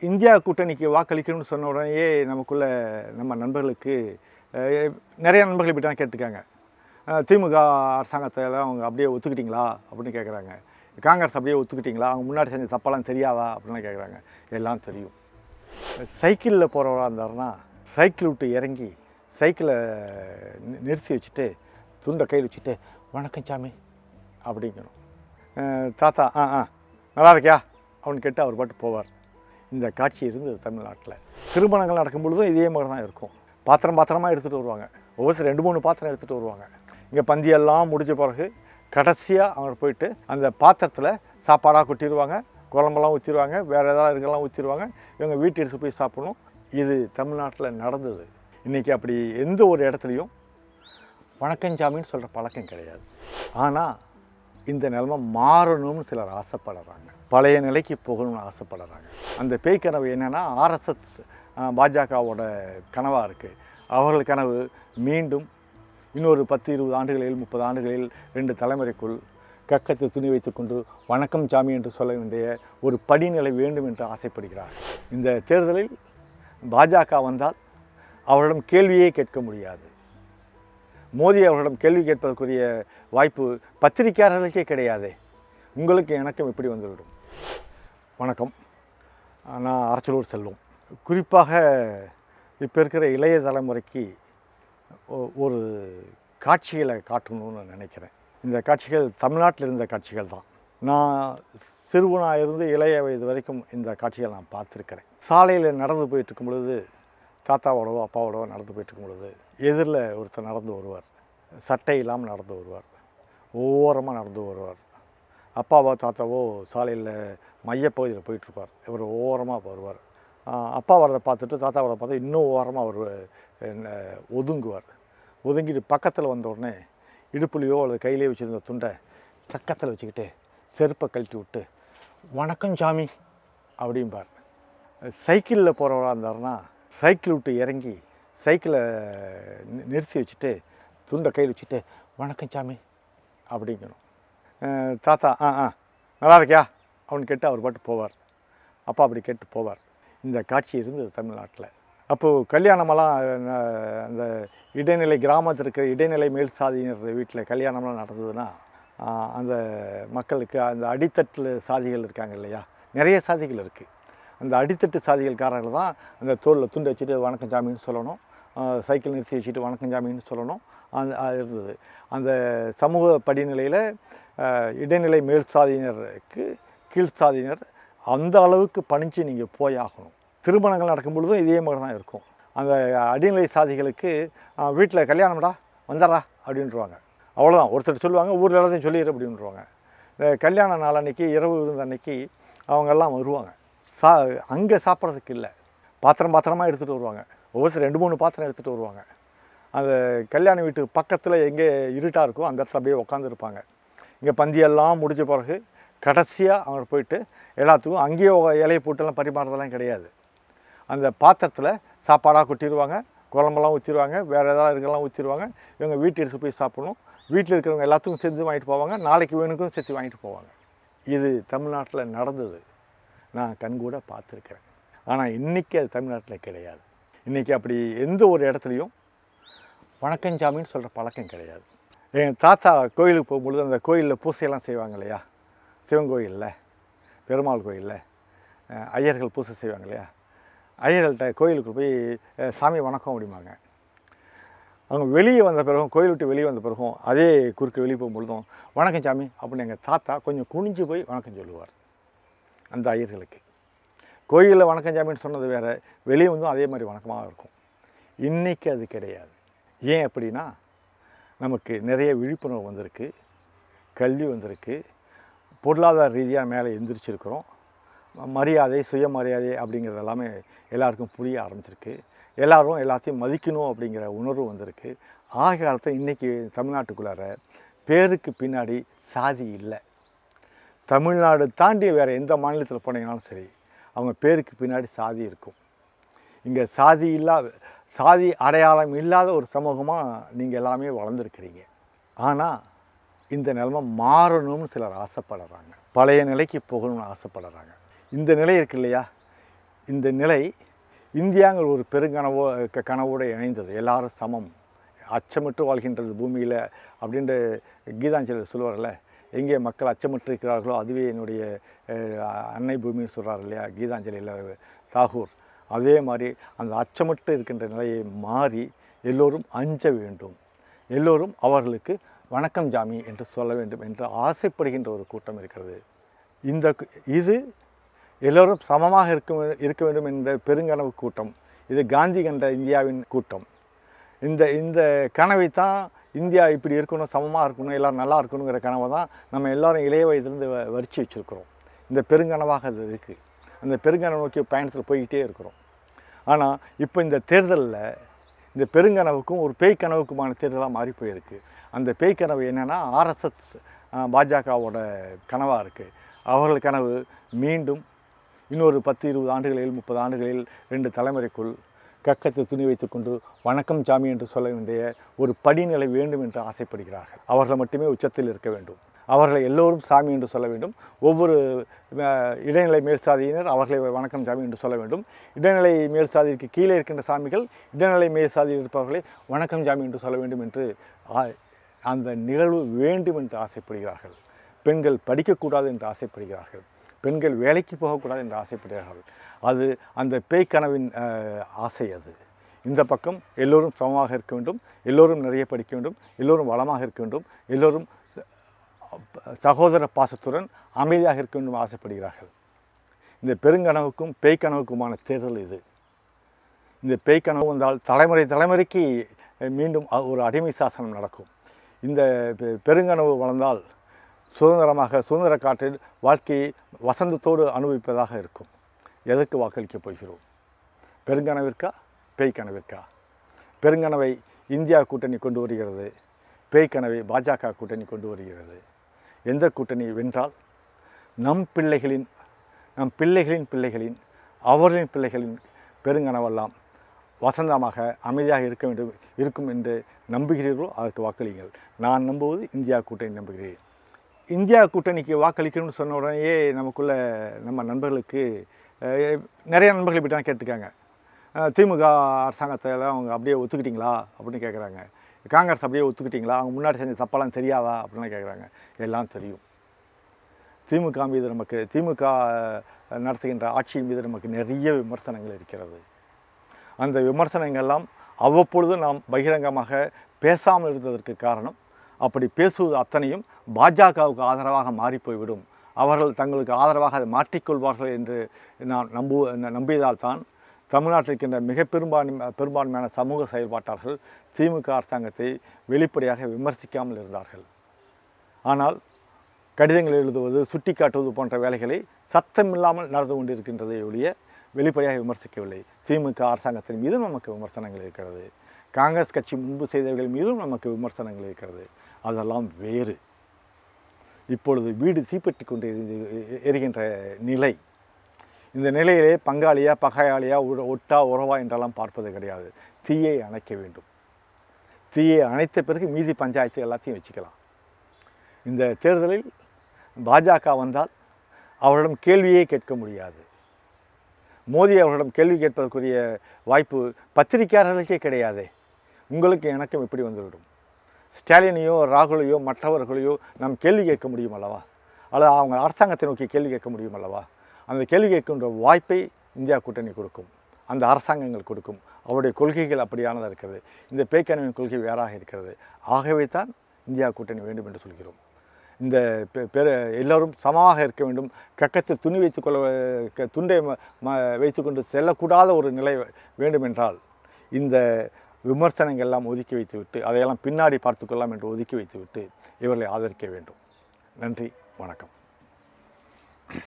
India கூட்டணிக்கு வாக்களிக்கணும்னு சொன்ன உடனேயே நமக்குள்ள நம்ம நண்பர்களுக்கு நிறைய நண்பர்கள் இப்படி தான் கேட்டுருக்காங்க. திமுக அரசாங்கத்தில் அவங்க அப்படியே ஒத்துக்கிட்டீங்களா அப்படின்னு கேட்குறாங்க. காங்கிரஸ் அப்படியே ஒத்துக்கிட்டீங்களா, அவங்க முன்னாடி செஞ்ச தப்பெல்லாம் தெரியாதா அப்படின்லாம் கேட்குறாங்க. எல்லாம் தெரியும். சைக்கிளில் போகிறவராக இருந்தாருன்னா சைக்கிள் விட்டு இறங்கி சைக்கிளை நிறுத்தி வச்சுட்டு துண்டை கையில் வச்சுட்டு வணக்கம் சாமி அப்படிங்கணும். தாத்தா நல்லா இருக்கியா அப்படின்னு கேட்டு அவர் பாட்டு போவார். இந்த காட்சி இருந்தது தமிழ்நாட்டில். திருமணங்கள் நடக்கும் பொழுதும் இதே மாதிரி தான் இருக்கும். பாத்திரமாக எடுத்துகிட்டு வருவாங்க. ஒவ்வொருத்தர் 2-3 பாத்திரம் எடுத்துகிட்டு வருவாங்க. இங்கே பந்தியெல்லாம் முடிஞ்ச பிறகு கடைசியாக அவங்க போயிட்டு அந்த பாத்திரத்தில் சாப்பாடாக கொட்டிடுவாங்க, குழம்பெல்லாம் ஊற்றிடுவாங்க, வேறு ஏதாவது இருக்கலாம் ஊற்றிடுவாங்க. இவங்க வீட்டு எடுத்து போய் சாப்பிடணும். இது தமிழ்நாட்டில் நடந்தது. இன்றைக்கி அப்படி எந்த ஒரு இடத்துலையும் வணக்கஞ்சாமின்னு சொல்கிற பழக்கம் கிடையாது. ஆனால் இந்த நிலைமை மாறணும்னு சிலர் ஆசைப்படுறாங்க. பழைய நிலைக்கு போகணும்னு ஆசைப்படுறாங்க. அந்த பேய் கனவு என்னென்னா ஆர்எஸ்எஸ் பாஜகவோட கனவாக இருக்குது. அவர்கள் கனவு மீண்டும் இன்னொரு 10-20 ஆண்டுகளில் 30 ஆண்டுகளில் 2 தலைமுறைக்குள் கக்கத்தை துணி வைத்துக்கொண்டு வணக்கம் சாமி என்று சொல்ல வேண்டிய ஒரு படிநிலை வேண்டும் என்று ஆசைப்படுகிறார். இந்த தேர்தலில் பாஜக வந்தால் அவரிடம் கேள்வியே கேட்க முடியாது. மோடி அவர்களிடம் கேள்வி கேட்பதற்குரிய வாய்ப்பு பத்திரிகையாளர்களுக்கே கிடையாது. உங்களுக்கு எனக்கும் எப்படி வந்துவிடும். வணக்கம், நான் அரச்சலூர் செல்வம். குறிப்பாக இப்போ இருக்கிற இளைய தலைமுறைக்கு ஒரு காட்சிகளை காட்டணும்னு நினைக்கிறேன். இந்த காட்சிகள் தமிழ்நாட்டில் இருந்த காட்சிகள் தான். நான் சிறுவனாக இருந்து இளைய வயது வரைக்கும் இந்த காட்சிகள் நான் பார்த்துருக்கிறேன். சாலையில் நடந்து போயிட்டுருக்கும் பொழுது, தாத்தாவோடவோ அப்பாவோடவோ நடந்து போயிட்டுருக்கும் பொழுது எதிரில் ஒருத்தர் நடந்து வருவார். சட்டை இல்லாமல் நடந்து வருவார். ஓரமாக நடந்து வருவார். அப்பாவோ தாத்தாவோ சாலையில் மையப்பகுதியில் போயிட்டுருப்பார். இவர் ஓரமாக வருவார். அப்பா வரதை பார்த்துட்டு தாத்தா வரதை பார்த்து இன்னும் ஓரமாக அவர் ஒதுங்குவார். ஒதுங்கிட்டு பக்கத்தில் வந்த உடனே இடுப்புலையோ அல்லது கையிலேயோ வச்சுருந்த துண்டை பக்கத்தில் வச்சுக்கிட்டு செருப்பை கழட்டி விட்டு வணக்கம் சாமி அப்படிம்பார். சைக்கிளில் போகிறவராக இருந்தாருன்னா சைக்கிள் விட்டு இறங்கி சைக்கிளை நிறுத்தி வச்சுட்டு துண்டை கையில் வச்சுட்டு வணக்கம் சாமி அப்படிங்கணும். தாத்தா நல்லா இருக்கியா அப்படின்னு கேட்டு அவர் பாட்டு போவார். அப்பா அப்படி கேட்டு போவார். இந்த காட்சி இருந்தது தமிழ்நாட்டில். அப்போது கல்யாணமெல்லாம் அந்த இடைநிலை கிராமத்தில் இருக்கிற இடைநிலை மேல் சாதியினர் வீட்டில் கல்யாணம்லாம் நடந்ததுன்னா அந்த மக்களுக்கு அந்த அடித்தட்டு சாதிகள் இருக்காங்க இல்லையா, நிறைய சாதிகள் இருக்குது. அந்த அடித்தட்டு சாதிகள்காரர்கள் தான் அந்த தோளில் துண்டை வச்சுட்டு வணக்கம் சாமின்னு சொல்லணும், சைக்கிள் நிறுத்தி வச்சுட்டு வணக்கம் சாமின்னு சொல்லணும். இருந்தது. அந்த சமூக படிநிலையில் இடைநிலை மேல் சாதியினருக்கு கீழ் சாதியினர் அந்த அளவுக்கு பணிஞ்சு நீங்கள் போய் ஆகணும். திருமணங்கள் நடக்கும் பொழுதும் இதே மாதிரி தான் இருக்கும். அந்த அடிநிலை சாதிகளுக்கு வீட்டில் கல்யாணம்டா வந்துடுறா அப்படின்ட்டுருவாங்க. அவ்வளோதான். ஒருத்தர் சொல்லுவாங்க, ஊரில் எல்லாத்தையும் சொல்லிடு அப்படின்ட்டுருவாங்க. இந்த கல்யாண நாள் அன்றைக்கி இரவு இருந்த அன்றைக்கி அவங்கெல்லாம் வருவாங்க. அங்கே சாப்பிட்றதுக்கு இல்லை, பாத்திரமாக எடுத்துகிட்டு வருவாங்க. ஒவ்வொருத்தர் 2-3 பாத்திரம் எடுத்துகிட்டு வருவாங்க. அந்த கல்யாண வீட்டுக்கு பக்கத்தில் எங்கே இருட்டாக இருக்கோ அந்த இடத்துல அப்படியே உட்காந்துருப்பாங்க. இங்கே பந்தியெல்லாம் முடிஞ்ச பிறகு கடைசியாக அவங்க போயிட்டு எல்லாத்துக்கும் அங்கேயே இலையை போட்டெல்லாம் பரிமாறதெல்லாம் கிடையாது. அந்த பாத்திரத்தில் சாப்பாடாக கொட்டிடுவாங்க, குழம்பெல்லாம் ஊற்றிடுவாங்க, வேறு ஏதாவது இருக்கலாம் ஊற்றிடுவாங்க. இவங்க வீட்டு எடுத்து போய் சாப்பிடணும். வீட்டில் இருக்கிறவங்க எல்லாத்துக்கும் சேர்த்து வாங்கிட்டு போவாங்க, நாளைக்கு வேணுக்கும் சேர்த்து வாங்கிட்டு போவாங்க. இது தமிழ்நாட்டில் நடந்தது. நான் கண்கூட பார்த்துருக்கிறேன். ஆனால் இன்றைக்கி அது தமிழ்நாட்டில் கிடையாது. இன்றைக்கி அப்படி எந்த ஒரு இடத்துலையும் வணக்கஞ்சாமின்னு சொல்கிற பழக்கம் கிடையாது. என் தாத்தா கோயிலுக்கு போகும்பொழுது அந்த கோயிலில் பூசையெல்லாம் செய்வாங்க இல்லையா, சிவன் கோயிலில், பெருமாள் கோயிலில் ஐயர்கள் பூசை செய்வாங்க இல்லையா, ஐயர்கள்ட்ட கோயிலுக்கு போய் சாமி வணக்கம் அப்படிம்பாங்க. அவங்க வெளியே வந்த பிறகும், கோயில் விட்டு வெளியே வந்த பிறகும் அதே குறுக்கு வெளியே போகும்பொழுதும் வணக்கம் சாமி அப்படின்னு எங்கள் தாத்தா கொஞ்சம் குனிஞ்சு போய் வணக்கம் சொல்லுவார் அந்த ஐயர்களுக்கு. கோயிலில் வணக்கம் சாமின்னு சொன்னது வேறு, வெளியே வந்தும் அதே மாதிரி வணக்கமாக இருக்கும். இன்றைக்கி அது கிடையாது. ஏன் அப்படின்னா நமக்கு நிறைய விழிப்புணர்வு வந்திருக்கு, கல்வி வந்திருக்கு, பொருளாதார ரீதியாக மேலே எந்திரிச்சிருக்கிறோம். மரியாதை, சுயமரியாதை அப்படிங்கிறது எல்லாமே எல்லாருக்கும் புரிய ஆரம்பிச்சிருக்கு. எல்லோரும் எல்லாத்தையும் மதிக்கணும் அப்படிங்கிற உணர்வு வந்திருக்கு. ஆக காலத்தில் இன்றைக்கி தமிழ்நாட்டுக்குள்ளார பேருக்கு பின்னாடி சாதி இல்லை. தமிழ்நாடு தாண்டி வேறு எந்த மாநிலத்தில் போனீங்கனாலும் சரி, அவங்க பேருக்கு பின்னாடி சாதி இருக்கும். இங்கே சாதி அடையாளம் இல்லாத ஒரு சமூகமாக நீங்கள் எல்லாமே வளர்ந்துருக்கிறீங்க. ஆனால் இந்த நிலைமை மாறணும்னு சிலர் ஆசைப்படுறாங்க. பழைய நிலைக்கு போகணும்னு ஆசைப்படுறாங்க. இந்த நிலை இருக்கு இல்லையா, இந்த நிலை இந்தியாங்கிற ஒரு கனவோடு இணைந்தது. எல்லாரும் சமம், அச்சமிட்டு வாழ்கின்றது பூமியில் அப்படின்ற கீதாஞ்சலி சொல்லுவார்ல, எங்கே மக்கள் அச்சமிட்டு இருக்கிறார்களோ அதுவே என்னுடைய அன்னை பூமின்னு சொல்கிறார் இல்லையா கீதாஞ்சலியில் தாகூர். அதே மாதிரி அந்த அச்சமிட்டு இருக்கின்ற நிலையை மாறி எல்லோரும் அஞ்ச வேண்டும், எல்லோரும் அவர்களுக்கு வணக்கம் ஜாமி என்று சொல்ல வேண்டும் என்று ஆசைப்படுகின்ற ஒரு கூட்டம் இருக்கிறது. இது எல்லோரும் சமமாக இருக்க வேண்டும் என்ற பெருங்கனவு கூட்டம். இது காந்தி கண்ட இந்தியாவின் கூட்டம். இந்த கனவை தான் இந்தியா இப்படி இருக்கணும், சமமாக இருக்கணும், எல்லோரும் நல்லா இருக்கணுங்கிற கனவை தான் நம்ம எல்லோரும் இளைய வயதிலிருந்து வரிச்சு வச்சுருக்கிறோம். இந்த பெருங்கனவாக அது இருக்குது. அந்த பெருங்கனவு நோக்கி பயணத்தில் போய்கிட்டே இருக்கிறோம். ஆனால் இப்போ இந்த தேர்தலில் இந்த பெருங்கனவுக்கும் ஒரு பேய் கனவுக்குமான தேர்தலாக மாறி போயிருக்கு. அந்த பேய் கனவு என்னென்னா ஆர்எஸ்எஸ் பாஜகவோட கனவாக இருக்குது. அவர்கள் கனவு மீண்டும் இன்னொரு 10-20 ஆண்டுகளில் 30 ஆண்டுகளில் 2 தலைமுறைக்குள் கக்கத்தை துணி வைத்துக்கொண்டு வணக்கம் சாமி என்று சொல்ல வேண்டிய ஒரு படிநிலை வேண்டும் என்று ஆசைப்படுகிறார்கள். அவர்கள் மட்டுமே உச்சத்தில் இருக்க வேண்டும், அவர்களை எல்லோரும் சாமி என்று சொல்ல வேண்டும். ஒவ்வொரு இடைநிலை மேல்சாதியினர் அவர்களை வணக்கம் சாமி என்று சொல்ல வேண்டும். இடைநிலை மேல்சாதிக்கு கீழே இருக்கின்ற சாமிகள் இடைநிலை மேல்சாதியில் இருப்பவர்களை வணக்கம் சாமி என்று சொல்ல வேண்டும் என்று அந்த நிகழ்வு வேண்டும் என்று ஆசைப்படுகிறார்கள். பெண்கள் படிக்கக்கூடாது என்று ஆசைப்படுகிறார்கள், பெண்கள் வேலைக்கு போகக்கூடாது என்று ஆசைப்படுகிறார்கள். அது அந்த பேய் கனவின் ஆசை. அது இந்த பக்கம் எல்லோரும் சமமாக இருக்க வேண்டும், எல்லோரும் நிறைய படிக்க வேண்டும், எல்லோரும் வளமாக இருக்க வேண்டும், எல்லோரும் சகோதர பாசத்துடன் அமைதியாக இருக்க வேண்டும் ஆசைப்படுகிறார்கள். இந்த பெருங்கனவுக்கும் பேய் கனவுக்குமான தேர்தல் இது. இந்த பேய் கனவு வந்தால் தலைமுறைக்கு மீண்டும் ஒரு அடிமை சாசனம் நடக்கும். இந்த பெருங்கனவு வளர்ந்தால் சுதந்திர காற்றில் வாழ்க்கையை வசந்தத்தோடு அனுபவிப்பதாக இருக்கும். எதற்கு வாக்களிக்கப் போகிறோம்? பெருங்கனவிற்கா பேய் கனவிற்கா? பெருங்கனவை இந்தியா கூட்டணி கொண்டு வருகிறது, பேய் கனவை பாஜக கூட்டணி கொண்டு வருகிறது. எந்த கூட்டணி வென்றால் நம் பிள்ளைகளின் பிள்ளைகளின் அவர்களின் பிள்ளைகளின் பெருங்கனவெல்லாம் வசந்தமாக அமைதியாக இருக்கும் என்று நம்புகிறீர்களோ அதற்கு வாக்களிங்கள். நான் நம்புவது இந்தியா கூட்டணி நம்புகிறேன். இந்தியா கூட்டணிக்கு வாக்களிக்கணும்னு சொன்ன உடனேயே நமக்குள்ள நம்ம நண்பர்களுக்கு நிறைய நண்பர்கள் இப்படி தான் கேட்டுருக்காங்க. திமுக அரசாங்கத்தில் அவங்க அப்படியே ஒத்துக்கிட்டிங்களா அப்படின்னு கேட்குறாங்க. காங்கிரஸ் அப்படியே ஒத்துக்கிட்டிங்களா, அவங்க முன்னாடி செஞ்ச தப்பெல்லாம் தெரியாதா அப்படின்னு கேட்குறாங்க. எல்லாம் தெரியும். திமுக நடத்துகின்ற ஆட்சியின் மீது நமக்கு நிறைய விமர்சனங்கள் இருக்கிறது. அந்த விமர்சனங்கள்லாம் அவ்வப்பொழுது நாம் பகிரங்கமாக பேசாமல் இருந்ததற்கு காரணம், அப்படி பேசுவது அத்தனையும் பாஜகவுக்கு ஆதரவாக மாறிப்போய்விடும், அவர்கள் தங்களுக்கு ஆதரவாக அதை மாற்றிக்கொள்வார்கள் என்று நான் நம்பியதால் தான் தமிழ்நாட்டில் இருக்கின்ற மிக பெரும்பான்மையான சமூக செயல்பாட்டாளர்கள் திமுக அரசாங்கத்தை வெளிப்படையாக விமர்சிக்காமல் இருந்தார்கள். ஆனால் கடிதங்கள் எழுதுவது, சுட்டி காட்டுவது போன்ற வேலைகளை சத்தமில்லாமல் நடந்து கொண்டிருக்கின்றதை ஒழிய வெளிப்படையாக விமர்சிக்கவில்லை. திமுக அரசாங்கத்தின் மீதும் நமக்கு விமர்சனங்கள் இருக்கிறது, காங்கிரஸ் கட்சி முன்பு செய்தவர்கள் மீதும் நமக்கு விமர்சனங்கள் இருக்கிறது. அதெல்லாம் வேறு. இப்பொழுது வீடு தீப்பற்றி கொண்டு எரிகின்ற நிலை. இந்த நிலையிலே பங்காளியா பகையாளியா ஒட்டா உறவா என்றெல்லாம் பார்ப்பது கிடையாது. தீயை அணைக்க வேண்டும். தீயை அணைத்த பிறகு மீதி பஞ்சாயத்து எல்லாத்தையும் வச்சுக்கலாம். இந்த தேர்தலில் பாஜக வந்தால் அவரிடம் கேள்வியே கேட்க முடியாது. மோடி அவர்களிடம் கேள்வி கேட்பதற்குரிய வாய்ப்பு பத்திரிகையாளர்களுக்கே கிடையாதே. உங்களுக்கு எனக்கும் எப்படி வந்துவிடும்? ஸ்டாலினையோ ராகுலையோ மற்றவர்களையோ நாம் கேள்வி கேட்க முடியும் அல்லவா? அல்லது அவங்க அரசாங்கத்தை நோக்கி கேள்வி கேட்க முடியும் அல்லவா? அந்த கேள்வி கேட்கின்ற வாய்ப்பை இந்தியா கூட்டணி கொடுக்கும், அந்த அரசாங்கங்கள் கொடுக்கும். அவருடைய கொள்கைகள் அப்படியானதாக இருக்கிறது. இந்த பேய்கனவின் கொள்கை வேறாக இருக்கிறது. ஆகவே தான் இந்தியா கூட்டணி வேண்டும் என்று சொல்கிறோம். இந்த எல்லோரும் சமமாக இருக்க வேண்டும், கக்கத்தில் துண்டை வைத்துக்கொண்டு செல்லக்கூடாத ஒரு நிலை வேண்டுமென்றால் இந்த விமர்சனங்கள் எல்லாம் ஒதுக்கி வைத்துவிட்டு, அதையெல்லாம் பின்னாடி பார்த்துக்கொள்ளலாம் என்று ஒதுக்கி வைத்துவிட்டு இவர்களை ஆதரிக்க வேண்டும். நன்றி, வணக்கம்.